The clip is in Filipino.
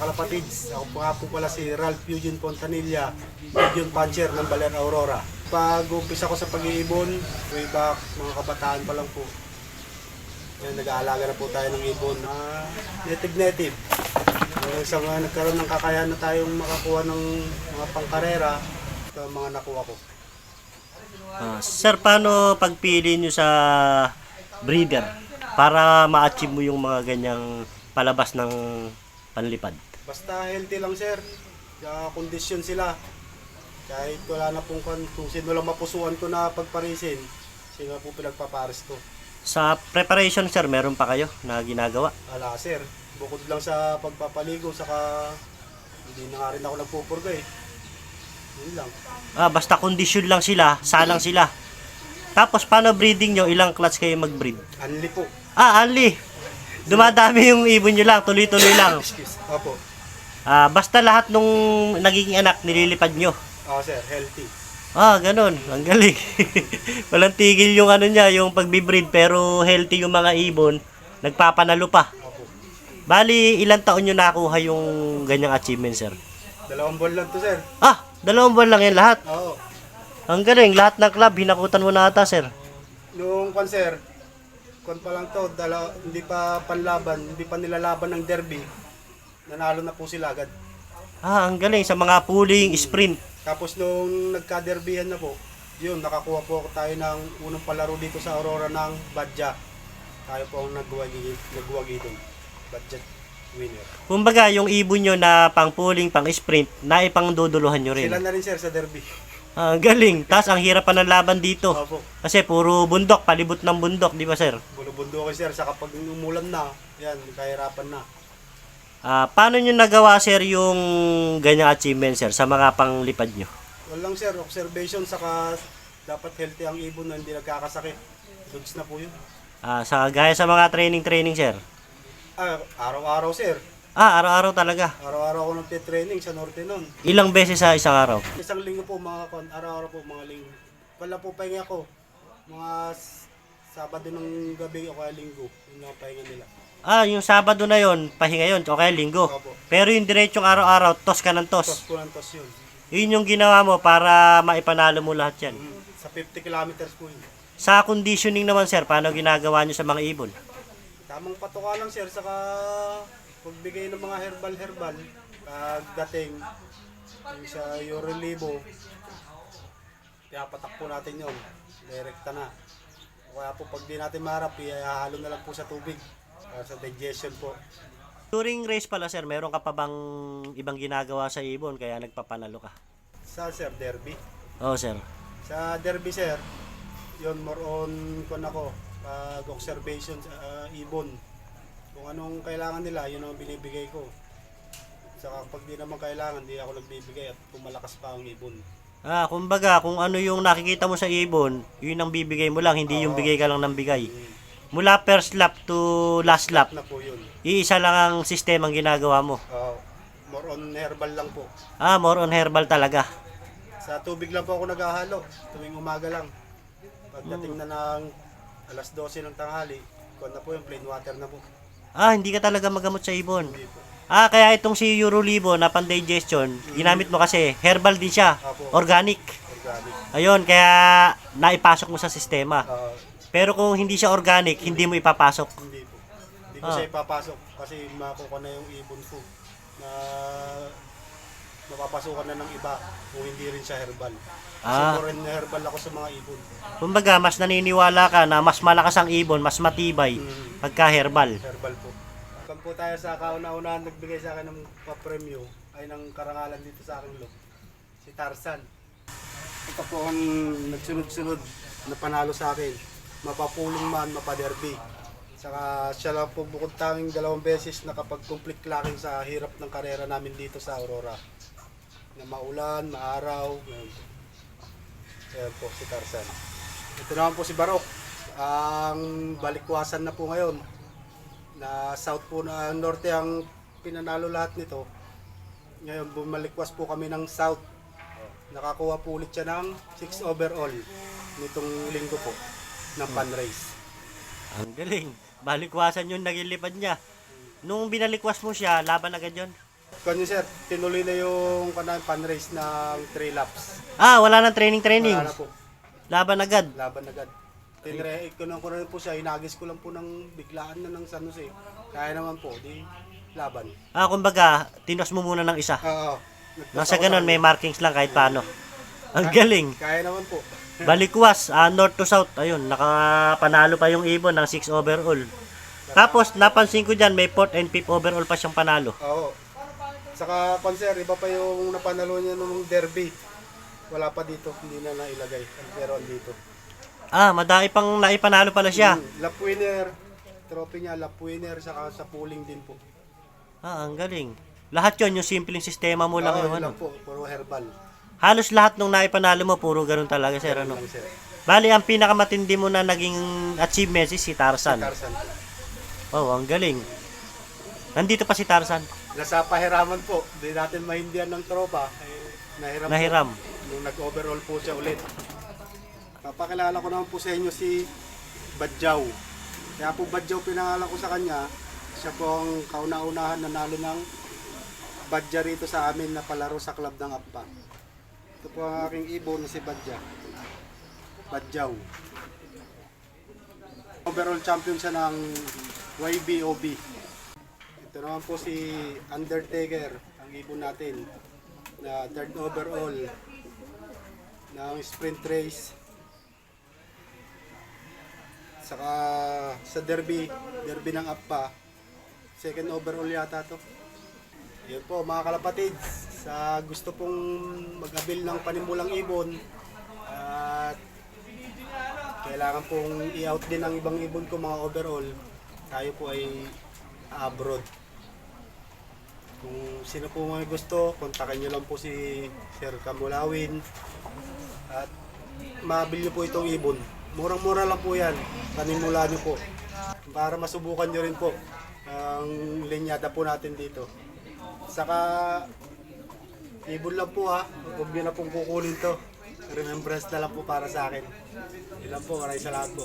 kalapatids. Ako po nga po pala si Ralph Eugene Fontanilla, Eugene Puncher ng Baler Aurora. Pag-umpisa ko sa pag-iibon, way back, mga kabataan pa lang po. Yan, nag-aalaga na po tayo ng ibon na native. Sa mga nagkaroon ng kakayahan na tayong makakuha ng mga pangkarera, ito ang mga nakuha ko. Sir, paano pagpili nyo sa breeder para ma-achieve mo yung mga ganyang palabas ng panlipad? Basta healthy lang sir, kondisyon sila. Kahit wala na pong kung sino lang mapusuan ko na pagparisin, sino po pinagpaparis ko. Sa preparation, sir, meron pa kayo na ginagawa? Ala sir, bukod lang sa pagpapaligo, saka hindi na nga rin ako nagpupurga eh. Yun lang. Basta kondisyon lang sila, salang sila. Tapos, paano breeding nyo? Ilang clutch kayo mag-breed? Anli po. Anli! Dumadami yung ibon nyo lang, tuloy-tuloy lang. Excuse. Opo. Basta lahat nung nagiging anak, nililipad nyo. Sir, healthy. Ganun. Ang galing. Walang tigil yung ano niya, yung pagbibreed, pero healthy yung mga ibon. Nagpapanalo pa. Opo. Bali, ilang taon nyo nakuha yung ganyang achievement, sir? 2 buwan lang to sir. 2 buwan lang yan lahat. Oo. Ang galing, lahat ng club, hinakutan mo na ata, sir. Nung sir, pa lang to, hindi pa panlaban, hindi pa nilalaban ng derby, nanalo na po sila agad. Ang galing, sa mga pooling, sprint. Tapos nung nagka-derbyhan na po, yun, nakakuha po tayo ng unang palaro dito sa Aurora ng Badja. Tayo po ang nagwagi doon. Badja winner. Kumbaga, yung ibon nyo na pang pooling, pang sprint, naipang duduluhan nyo rin. Sila na rin sir sa derby. Ang galing. Tapos ang hirap pa ng laban dito. Opo. Kasi puro bundok, palibot ng bundok, di ba, sir? Bulo-bundo ko sir, sa kapag umulan na, yan, kahirapan na. Paano nyo nagawa, sir, yung ganyang achievement, sir, sa mga panglipad nyo? Walang sir, observation, saka dapat healthy ang ibon na hindi nagkakasakit. Goods na po yun. Gaya sa mga training, sir? Araw-araw sir. Araw-araw talaga. Araw-araw ako nagtitraining sa norte nun. Ilang beses sa isang araw? Isang linggo po araw-araw po mga linggo. Wala po pahinga ko. Mga Sabado ng gabi o kaya linggo. Yun ang pahinga nila. Yung Sabado na yon, pahinga yon, o kaya linggo. Opo. Pero yung diretsong araw-araw, tos ka ng tos. Tos po ng tos yun. Yun yung ginawa mo para maipanalo mo lahat yan. Sa 50 kilometers po yun. Sa conditioning naman, sir, paano ginagawa nyo sa mga ibon? Tamang patuka lang sir, saka pagbigay ng mga herbal. Pagdating yung sa Eurolibo, patak po natin yun. Direkta na. Kaya po pag di natin maharap, ihahalo na lang po sa tubig. Sa digestion po. During race pala, sir, meron ka pa bang ibang ginagawa sa ibon kaya nagpapanalo ka? Sa sir, derby. Oo, sir. Sa derby sir, yun more on pag-observation sa ibon. Kung anong kailangan nila, yun ang binibigay ko. Saka pag di naman kailangan, di ako nagbibigay at kung malakas pa ang ibon. Kumbaga, kung ano yung nakikita mo sa ibon, yun ang bibigay mo lang, hindi yung bigay ka lang ng bigay. Mula first lap to last lap, Na po yun. iisa lang ang sistema ang ginagawa mo. More on herbal lang po. More on herbal talaga. Sa tubig lang po ako naghahalo, tuwing umaga lang. Pagdating na ng alas 12 ng tanghali, kung na po yung plain water na po. Hindi ka talaga magamot sa ibon. Hindi po. Kaya itong si Eurolibo na pan-digestion, ginamit mo kasi herbal din siya, organic. Organic. Ayun, kaya naipasok mo sa sistema. Pero kung hindi siya organic, hindi mo ipapasok. Hindi po. Hindi ko siya ipapasok kasi makukuha na yung ibon ko na mapapasukan na ng iba kung hindi rin siya herbal. Kasi foreign na herbal ako sa mga ibon. Kumbaga, mas naniniwala ka na mas malakas ang ibon, mas matibay pagka herbal. Herbal po. Kung po tayo sa kauna-unahan nagbigay sa akin ng papremyo ay ng karangalan dito sa aking loob. Si Tarzan. Ito po ang nagsunod-sunod na panalo sa akin. Mapapulong man, mapaderby. Saka siya lang po bukod tanging 2 beses nakapag-complete clacking sa hirap ng karera namin dito sa Aurora. Na maulan, maaraw. Ayan po si Tarzan. Ito naman po si Barok. Ang balikwasan na po ngayon. Na south po na norte ang pinanalo lahat nito. Ngayon bumalikwas po kami ng south. Nakakuha po ulit siya ng 6 overall nitong linggo po ng pan race. Ang galing. Balikwasan yung nagilipad niya. Nung binalikwas mo siya, laban agad yun? Kanya sir, tinuloy na yung pan-race ng 3 laps. Ah, wala nang training. Wala na po. Laban agad. Laban agad. Tinre ko na rin po siya, inagis ko lang po ng biglaan na ng San Jose. Kaya naman po, di laban. Ah, kumbaga, tinos mo muna ng isa. Oo. Nasa ganun, may markings lang kahit paano. Ang galing. Kaya naman po. Balikwas, north to south. Ayun, nakapanalo pa yung ibon ng 6 overall. Tapos, napansin ko dyan, may 4th and 5th overall pa siyang panalo. Oo. Saka konser, iba pa yung napanalo niya nung derby. Wala pa dito, hindi na nailagay. Pero dito. Ah, madami pang naipanalo pala siya. Lap winner, trophy niya, lap winner, saka sa pooling din po. Ah, ang galing. Lahat yon yung simpleng sistema mo lang Oo, yung yun ano. lang po, puro herbal. Halos lahat nung naipanalo mo, puro ganun talaga, sir. Ano? Lang, sir. Bali, ang pinakamatindi mo na naging achievement si Tarzan. Tarzan. Oh, ang galing. Nandito pa si Tarzan. Nasa pahiraman po, di natin mahindihan ng tropa. Nahiram. Po, nung nag-overall po siya ulit. Papakilala ko naman po sa inyo si Badjaw. Kaya po Badjaw pinangalan ko sa kanya. Siya po ang kauna-unahan nanalo ng Badja rito sa amin na palaro sa club ng Appa. Ito po ang aking ibon na si Badja. Badjaw. Overall champion siya ng YBOB. Ito naman po si Undertaker, ang ibon natin, na 3rd overall ng sprint race. Saka sa derby ng Appa, 2nd overall yata to. Yun po mga kalapatid, sa gusto pong mag-abil ng panimulang ibon at kailangan pong i-out din ang ibang ibon ko mga overall, tayo po ay abroad. Kung sino po may gusto, kontakin nyo lang po si Sir Kamulawin at mabil nyo po itong ibon. Murang-mura lang po yan, panimula nyo po para masubukan nyo rin po ang linyada po natin dito. Saka ibon lang po ha, huwag nyo na pong kukunin to. Remembrance na lang po para sa akin. Yun lang po, maraming salamat po.